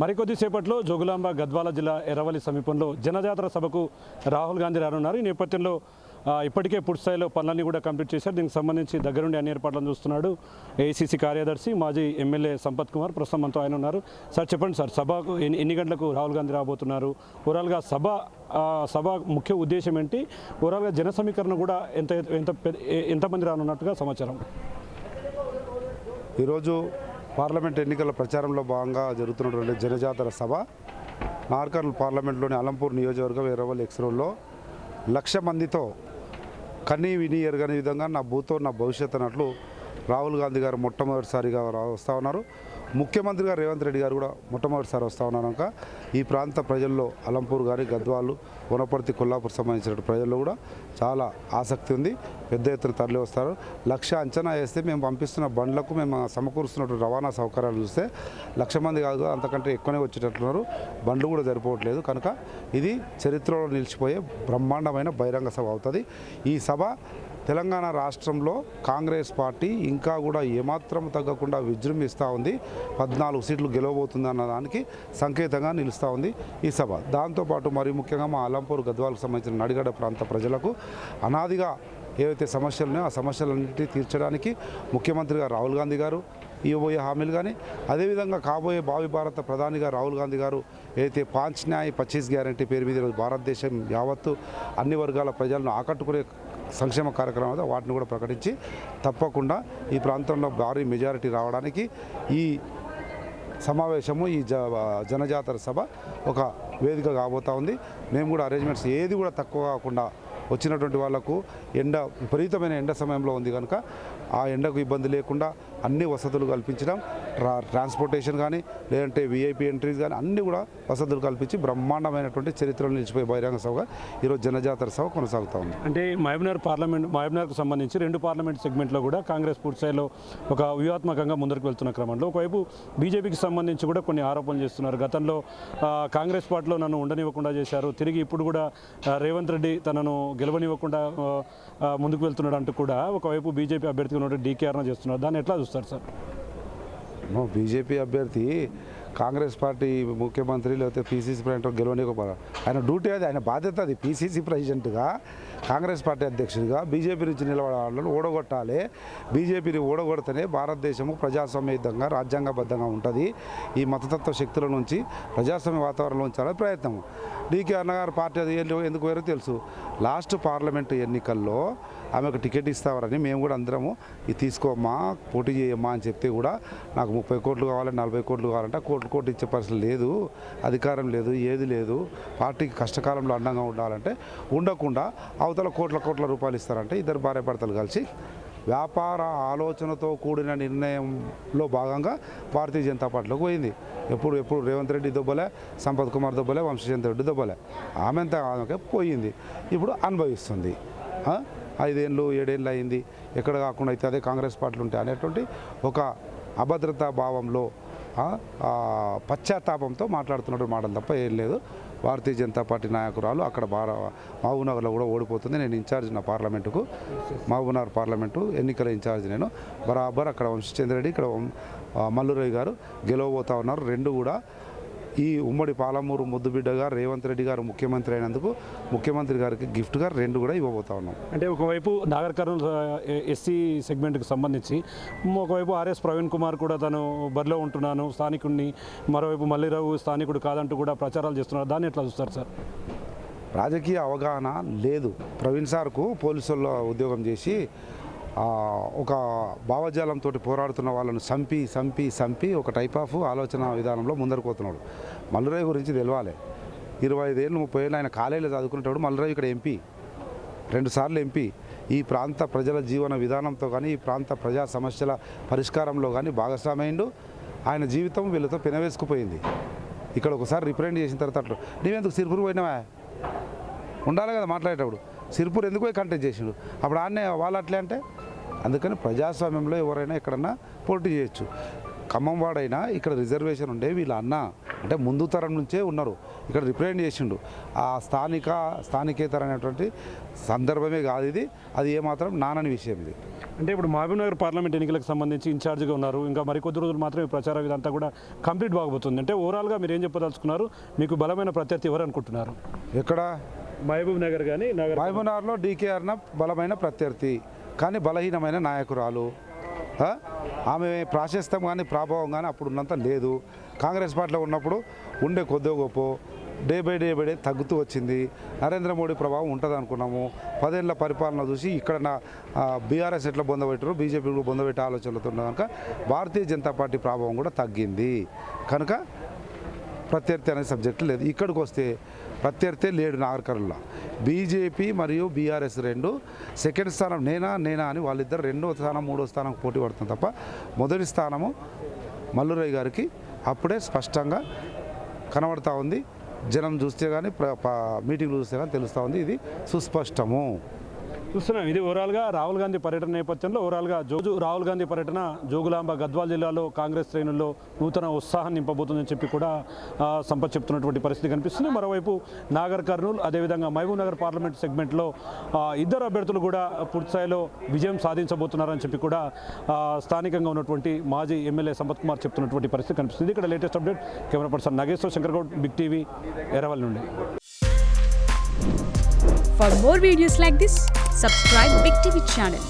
మరికొద్దిసేపట్లో జోగులాంబ గద్వాల జిల్లా ఎర్రవల్లి సమీపంలో జనజాతర సభకు రాహుల్ గాంధీ రానున్నారు. ఈ నేపథ్యంలో ఇప్పటికే పూర్తిస్థాయిలో పనులన్నీ కూడా కంప్లీట్ చేశారు. దీనికి సంబంధించి దగ్గరుండి అన్ని ఏర్పాట్లను చూస్తున్నాడు ఏఐసీసీ కార్యదర్శి మాజీ ఎమ్మెల్యే సంపత్ కుమార్. ప్రస్తుతం మనతో ఆయన ఉన్నారు. సార్ చెప్పండి సార్, సభకు ఎన్ని గంటలకు రాహుల్ గాంధీ రాబోతున్నారు? ఓవరాల్గా సభ ముఖ్య ఉద్దేశం ఏంటి? ఓవరాల్గా జన సమీకరణ కూడా ఎంతమంది రానున్నట్టుగా సమాచారం? ఈరోజు పార్లమెంట్ ఎన్నికల ప్రచారంలో భాగంగా జరుగుతున్నటువంటి జనజాతర సభ నార్కర్నూల్ పార్లమెంట్లోని అలంపూర్ నియోజకవర్గం ఎర్రవల్లి ఎక్స్రోల్లో 1,00,000 మందితో కన్నీ విని ఎరగని విధంగా నా భూతో నా భవిష్యత్ అన్నట్లు రాహుల్ గాంధీ గారు మొట్టమొదటిసారిగా వస్తూ ఉన్నారు. ముఖ్యమంత్రి గారు రేవంత్ రెడ్డి గారు కూడా మొట్టమొదటిసారి వస్తూ ఉన్నారు. కనుక ఈ ప్రాంత ప్రజల్లో అలంపూర్ గారి గద్వాలు వనపర్తి కొల్లాపూర్ సంబంధించిన ప్రజల్లో కూడా చాలా ఆసక్తి ఉంది. పెద్ద ఎత్తున తరలి వస్తారు. 1,00,000 అంచనా వేస్తే మేము పంపిస్తున్న బండ్లకు మేము సమకూరుస్తున్నటువంటి రవాణా సౌకర్యాలు చూస్తే 1,00,000 మంది కాదు, అంతకంటే ఎక్కువనే వచ్చేటట్లున్నారు. బండ్లు కూడా సరిపోవట్లేదు. కనుక ఇది చరిత్రలో నిలిచిపోయే బ్రహ్మాండమైన బహిరంగ సభ అవుతుంది. ఈ సభ తెలంగాణ రాష్ట్రంలో కాంగ్రెస్ పార్టీ ఇంకా కూడా ఏమాత్రం తగ్గకుండా విజృంభిస్తూ ఉంది. 14 సీట్లు గెలవబోతుంది అన్న దానికి సంకేతంగా నిలుస్తూ ఉంది ఈ సభ. దాంతోపాటు మరి ముఖ్యంగా మా అలంపూర్ గద్వాలకు సంబంధించిన నడిగడ్డ ప్రాంత ప్రజలకు అనాదిగా ఏవైతే సమస్యలు ఉన్నాయో ఆ సమస్యలన్నింటినీ తీర్చడానికి ముఖ్యమంత్రిగా రాహుల్ గాంధీ గారు ఇవ్వబోయే హామీలు కానీ, అదేవిధంగా కాబోయే భావి భారత ప్రధానిగా రాహుల్ గాంధీ గారు ఏదైతే 5 న్యాయ్ 25 గ్యారంటీ పేరు మీద భారతదేశం యావత్తు అన్ని వర్గాల ప్రజలను ఆకట్టుకునే సంక్షేమ కార్యక్రమాలు వాటిని కూడా ప్రకటించి తప్పకుండా ఈ ప్రాంతంలో భారీ మెజారిటీ రావడానికి ఈ సమావేశము ఈ జనజాతర సభ ఒక వేదిక కాబోతూ ఉంది. మేము కూడా అరేంజ్మెంట్స్ ఏది కూడా తక్కువ కాకుండా వచ్చినటువంటి వాళ్లకు విపరీతమైన ఎండ సమయంలో ఉంది కనుక ఆ ఎండకు ఇబ్బంది లేకుండా అన్ని వసతులు కల్పించడం, ట్రాన్స్పోర్టేషన్ కానీ లేదంటే విఐపి ఎంట్రీస్ కానీ అన్నీ కూడా వసతులు కల్పించి బ్రహ్మాండమైనటువంటి చరిత్రలో నిలిచిపోయే బహిరంగ సభగా ఈరోజు జనజాతర సభ కొనసాగుతూ ఉంది. అంటే మహబూబ్నగర్కు సంబంధించి 2 పార్లమెంట్ సెగ్మెంట్లో కూడా కాంగ్రెస్ పూర్తిస్థాయిలో ఒక వ్యూహాత్మకంగా ముందరికి వెళ్తున్న క్రమంలో ఒకవైపు బీజేపీకి సంబంధించి కూడా కొన్ని ఆరోపణలు చేస్తున్నారు. గతంలో కాంగ్రెస్ పార్టీలో నన్ను ఉండనివ్వకుండా చేశారు, తిరిగి ఇప్పుడు కూడా రేవంత్ రెడ్డి తనను గెలవనివ్వకుండా ముందుకు వెళ్తున్నాడు అంటూ కూడా ఒకవైపు బీజేపీ అభ్యర్థిగా ఉన్నట్టు డీకేఆర్న చేస్తున్నారు. దాన్ని ఎట్లా చూస్తారు సార్? బీజేపీ అభ్యర్థి కాంగ్రెస్ పార్టీ ముఖ్యమంత్రి లేకపోతే పీసీసీ ప్రెసిడెంట్ గెలవనివ్వకపోవడం ఆయన డ్యూటీ, అది ఆయన బాధ్యత. అది పీసీసీ ప్రెసిడెంట్గా కాంగ్రెస్ పార్టీ అధ్యక్షుడిగా బీజేపీ నుంచి నిలబడాలని ఓడగొట్టాలి. బీజేపీని ఓడగొడితేనే భారతదేశము ప్రజాస్వామ్యయుతంగా రాజ్యాంగబద్ధంగా ఉంటుంది. ఈ మతతత్వ శక్తుల నుంచి ప్రజాస్వామ్య వాతావరణంలో ఉంచాలని ప్రయత్నం. డీకే అన్నగారు పార్టీ అది ఎందుకు వేరో తెలుసు. లాస్ట్ పార్లమెంటు ఎన్నికల్లో ఆమెకు టికెట్ ఇస్తారని మేము కూడా అందరము ఇది తీసుకోమ్మా పోటీ చేయమ్మా అని చెప్తే కూడా నాకు 30 కోట్లు కావాలి 40 కోట్లు కావాలంటే కోట్లు ఇచ్చే పరిస్థితి లేదు, అధికారం లేదు, ఏది లేదు. పార్టీకి కష్టకాలంలో అండంగా ఉండాలంటే ఉండకుండా అవతల కోట్ల రూపాయలు ఇస్తారంటే ఇద్దరు భార్యాభర్తలు కలిసి వ్యాపార ఆలోచనతో కూడిన నిర్ణయంలో భాగంగా భారతీయ జనతా పార్టీలోకి పోయింది. ఎప్పుడు రేవంత్ రెడ్డి దొబ్బలే, సంపత్ కుమార్ దొబ్బలే, వంశీచంద్ర రెడ్డి దొబ్బలే. ఆమెంత ఆమెకే పోయింది. ఇప్పుడు అనుభవిస్తుంది. 5 ఏళ్ళు 7 ఏళ్ళు అయింది. ఎక్కడ కాకుండా అయితే అదే కాంగ్రెస్ పార్టీలు ఉంటాయి అనేటువంటి ఒక అభద్రతా భావంలో పశ్చాత్తాపంతో మాట్లాడుతున్నట్టు మాటలు తప్ప ఏం లేదు. భారతీయ జనతా పార్టీ నాయకురాలు అక్కడ మహబూబ్నగర్లో కూడా ఓడిపోతుంది. నేను ఇన్ఛార్జ్ నా పార్లమెంటుకు, మహబూబ్నగర్ పార్లమెంటు ఎన్నికల ఇన్ఛార్జ్ నేను. బరాబర్ అక్కడ వంశీచంద్ర రెడ్డి, ఇక్కడ మల్లురవి గారు గెలవబోతూ ఉన్నారు. 2 కూడా ఈ ఉమ్మడి పాలమూరు ముద్దుబిడ్డగా రేవంత్ రెడ్డి గారు ముఖ్యమంత్రి అయినందుకు ముఖ్యమంత్రి గారికి గిఫ్ట్గా 2 కూడా ఇవ్వబోతా ఉన్నాం. అంటే ఒకవైపు నాగర్ కర్నూలు ఎస్సీ సెగ్మెంట్కి సంబంధించి ఒకవైపు ఆర్ఎస్ ప్రవీణ్ కుమార్ కూడా తను బరిలో ఉంటున్నాను స్థానికుడిని, మరోవైపు మల్లిరావు స్థానికుడు కాదంటూ కూడా ప్రచారాలు చేస్తున్నారు. దాన్ని ఎట్లా చూస్తారు సార్? రాజకీయ అవగాహన లేదు. ప్రవీణ్ సార్కు పోలీసుల్లో ఉద్యోగం చేసి ఒక భావజాలంతో పోరాడుతున్న వాళ్ళను సంపి ఒక టైప్ ఆఫ్ ఆలోచన విధానంలో ముందరకు పోతున్నాడు. మల్లురావు గురించి తెలవాలి. 25 ఏళ్ళు 30 ఏళ్ళు ఆయన కాలేజీలో చదువుకునేటప్పుడు మల్లురావు ఇక్కడ ఎంపీ, 2 సార్లు ఎంపీ. ఈ ప్రాంత ప్రజల జీవన విధానంతో కానీ ఈ ప్రాంత ప్రజా సమస్యల పరిష్కారంలో కానీ భాగస్వామ్యుడు. ఆయన జీవితం వీళ్ళతో పెనవేసుకుపోయింది. ఇక్కడ ఒకసారి రిప్రజెంట్ చేసిన తర్వాత అట్లా నీవెందుకు సిరిపూర్ పోయినావా ఉండాలి కదా మాట్లాడేటప్పుడు. సిరిపూర్ ఎందుకు పోయి కంటెస్ట్ చేసిండు అప్పుడు ఆడనే వాళ్ళు అట్లే అంటే. అందుకని ప్రజాస్వామ్యంలో ఎవరైనా ఎక్కడన్నా పోటీ చేయొచ్చు. ఖమ్మం వాడైనా ఇక్కడ రిజర్వేషన్ ఉండే వీళ్ళ అన్న అంటే ముందు తరం నుంచే ఉన్నారు, ఇక్కడ రిప్రజెంట్ చేసిండు. ఆ స్థానికేతరమైనటువంటి సందర్భమే కాదు ఇది, అది ఏమాత్రం నానని విషయం ఇది. అంటే ఇప్పుడు మహబూబ్నగర్ పార్లమెంట్ ఎన్నికలకు సంబంధించి ఇన్ఛార్జ్గా ఉన్నారు, ఇంకా మరికొద్ది రోజులు మాత్రమే ప్రచారం ఇదంతా కూడా కంప్లీట్ బాగబోతుంది. అంటే ఓవరాల్గా మీరు ఏం చెప్పదలుచుకున్నారు? మీకు బలమైన ప్రత్యర్థి ఎవరు అనుకుంటున్నారు? ఎక్కడ మహబూబ్ నగర్ కానీ మహబూబ్నగర్లో డీకే అరుణ బలమైన ప్రత్యర్థి, కానీ బలహీనమైన నాయకురాలు. ఆమె ప్రాశస్త్యం కానీ ప్రభావం కానీ అప్పుడు ఉన్నంత లేదు. కాంగ్రెస్ పార్టీలో ఉన్నప్పుడు ఉండే కొద్దో గొప్ప డే బై డే తగ్గుతూ వచ్చింది. నరేంద్ర మోడీ ప్రభావం ఉంటుంది అనుకున్నాము. 10 ఏళ్ల పరిపాలన చూసి ఇక్కడ బీఆర్ఎస్ ఎట్లా బొందబెట్టారు, బీజేపీ కూడా బొందబెట్టే ఆలోచనలతో ఉన్న కనుక భారతీయ జనతా పార్టీ ప్రభావం కూడా తగ్గింది. కనుక ప్రత్యర్థి అనే సబ్జెక్టు లేదు. ఇక్కడికి వస్తే ప్రత్యర్థి లేడు. నాగర్కర్నూల్లో బీజేపీ మరియు బీఆర్ఎస్ రెండు సెకండ్ స్థానం నేనా అని వాళ్ళిద్దరు 2వ స్థానం 3వ స్థానం పోటీ పడుతుంది తప్ప మొదటి స్థానము మల్లురయ్య గారికి అప్పుడే స్పష్టంగా కనబడతా ఉంది. జనం చూస్తే కానీ మీటింగ్లు చూస్తే కానీ తెలుస్తూ ఉంది, ఇది సుస్పష్టము. చూస్తున్నాం. ఇది ఓవరాల్గా రాహుల్ గాంధీ పర్యటన నేపథ్యంలో ఓవరాల్గా రాహుల్ గాంధీ పర్యటన జోగులాంబ గద్వాల్ జిల్లాలో కాంగ్రెస్ శ్రేణుల్లో నూతన ఉత్సాహం నింపబోతుందని చెప్పి కూడా సంపత్ చెప్తున్నటువంటి పరిస్థితి కనిపిస్తుంది. మరోవైపు నాగర్ కర్నూల్ అదేవిధంగా మహబూబ్ నగర్ పార్లమెంట్ సెగ్మెంట్లో ఇద్దరు అభ్యర్థులు కూడా పూర్తిస్థాయిలో విజయం సాధించబోతున్నారని చెప్పి కూడా స్థానికంగా ఉన్నటువంటి మాజీ ఎమ్మెల్యే సంపత్ కుమార్ చెప్తున్నటువంటి పరిస్థితి కనిపిస్తుంది. ఇక్కడ latest update camera person Nageshwar Shankargoud, big TV, Erravalli నుండి. For more videos like this, subscribe Big TV channel.